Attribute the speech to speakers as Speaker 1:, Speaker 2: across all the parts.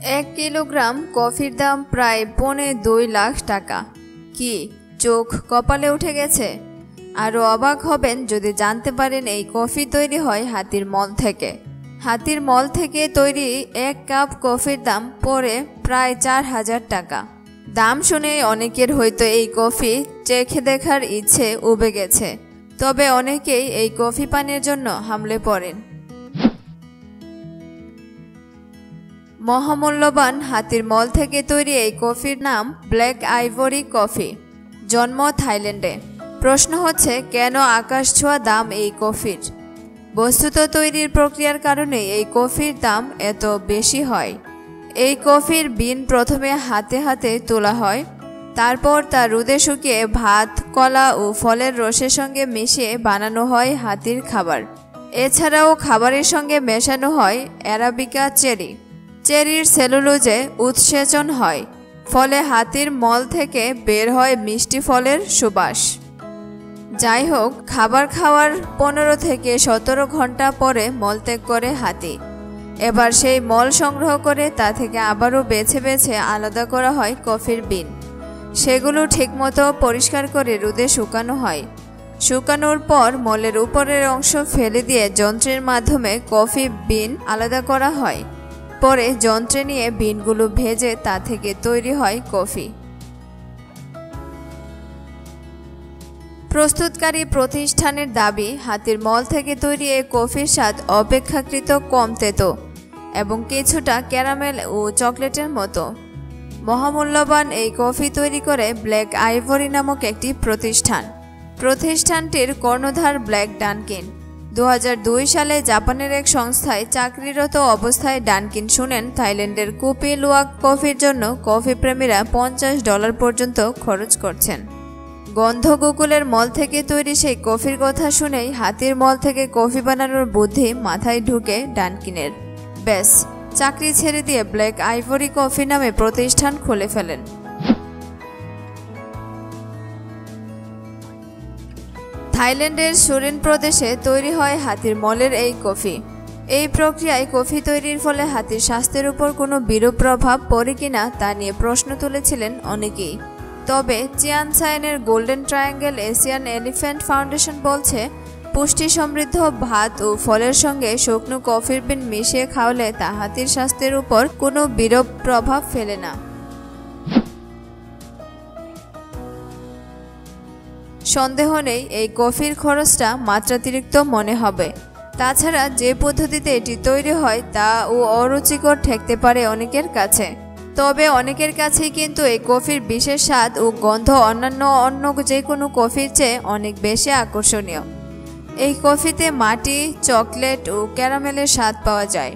Speaker 1: 1 kilogram কফির দাম প্রায় 2.25 লাখ টাকা। কি চোখ কপালে উঠে গেছে? আরও অবাক হবেন যদি জানতে পারেন এই কফি তৈরি হয় হাতির মল থেকে। হাতির মল থেকে তৈরি 1 কাপ কফির দাম পড়ে প্রায় 4,000 টাকা। দাম শুনে অনেকের হয়তো এই কফি চেখে দেখার ইচ্ছে উবে গেছে, তবে অনেকেই এই কফি পানের জন্য হামলে পড়েন। মহামূল্যবান হাতির মল থেকে তৈরি এই কফির নাম ব্ল্যাক আইভরি কফি। জন্ম থাইল্যান্ডে। প্রশ্ন হচ্ছে, কেন আকাশ ছোঁয়া দাম এই কফির? বস্তুত তৈরির প্রক্রিয়ার কারণে এই কফির দাম এত বেশি হয়। এই কফির বিন প্রথমে হাতে হাতে তোলা হয়, তারপর তা রোদে শুকিয়ে ভাত, কলা ও ফলের রসের সঙ্গে মিশিয়ে বানানো হয় হাতির খাবার। এছাড়াও খাবারের সঙ্গে মেশানো হয় অ্যারাবিকা চেরি। চেরির সেলুলোজে উৎসেচন হয়, ফলে হাতির মল থেকে বের হয় মিষ্টি ফলের সুবাস। যাই হোক, খাবার খাওয়ার 15 থেকে 17 ঘন্টা পরে মলত্যাগ করে হাতি। এবার সেই মল সংগ্রহ করে তা থেকে আবারও বেছে বেছে আলাদা করা হয় কফির বিন। সেগুলো ঠিকমতো পরিষ্কার করে রোদে শুকানো হয়। শুকানোর পর মলের উপরের অংশ ফেলে দিয়ে যন্ত্রের মাধ্যমে কফি বিন আলাদা করা হয়। পরে যন্ত্রে নিয়ে বিনগুলো ভেজে তা থেকে তৈরি হয় কফি। প্রস্তুতকারী প্রতিষ্ঠানের দাবি, হাতির মল থেকে তৈরি এই কফির স্বাদ অপেক্ষাকৃত কম তেতো এবং কিছুটা ক্যারামেল ও চকলেটের মতো। মহামূল্যবান এই কফি তৈরি করে ব্ল্যাক আইভরি নামক একটি প্রতিষ্ঠান। প্রতিষ্ঠানটির কর্ণধার ব্ল্যাক ডানকিন। 2002 সালে জাপানের এক সংস্থায় চাকরিরত অবস্থায় ডানকিন শুনেন থাইল্যান্ডের কুপি লুয়াক কফির জন্য কফি প্রেমীরা $50 পর্যন্ত খরচ করছেন। গন্ধগোকুলের মল থেকে তৈরি সেই কফির কথা শুনেই হাতির মল থেকে কফি বানানোর বুদ্ধি মাথায় ঢুকে ডানকিনের। ব্যাস, চাকরি ছেড়ে দিয়ে ব্ল্যাক আইভরি কফি নামে প্রতিষ্ঠান খুলে ফেলেন। থাইল্যান্ডের সুরিন প্রদেশে তৈরি হয় হাতির মলের এই কফি। এই প্রক্রিয়ায় কফি তৈরির ফলে হাতির স্বাস্থ্যের উপর কোনো বিরূপ প্রভাব পড়ে কিনা তা নিয়ে প্রশ্ন তুলেছিলেন অনেকেই। তবে চিয়ানসাইনের Golden Triangle Asian Elephant Foundation বলছে, পুষ্টি সমৃদ্ধ ভাত ও ফলের সঙ্গে শুকনো কফির বিন মিশিয়ে খাওয়ালে তা হাতির স্বাস্থ্যের উপর কোনো বিরূপ প্রভাব ফেলে না। সন্দেহ নেই, এই কফির খরচটা মাত্রাতিরিক্ত মনে হবে। তাছাড়া যে পদ্ধতিতে এটি তৈরি হয় তা ও অরুচিকর ঠেকতে পারে অনেকের কাছে। তবে অনেকের কাছেই কিন্তু এই কফির বিশেষ স্বাদ ও গন্ধ অন্য যে কোনো কফির চেয়ে অনেক বেশি আকর্ষণীয়। এই কফিতে মাটি, চকলেট ও ক্যারামেলের স্বাদ পাওয়া যায়।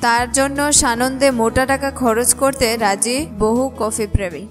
Speaker 1: তার জন্য সানন্দে মোটা টাকা খরচ করতে রাজি বহু কফি প্রেমী।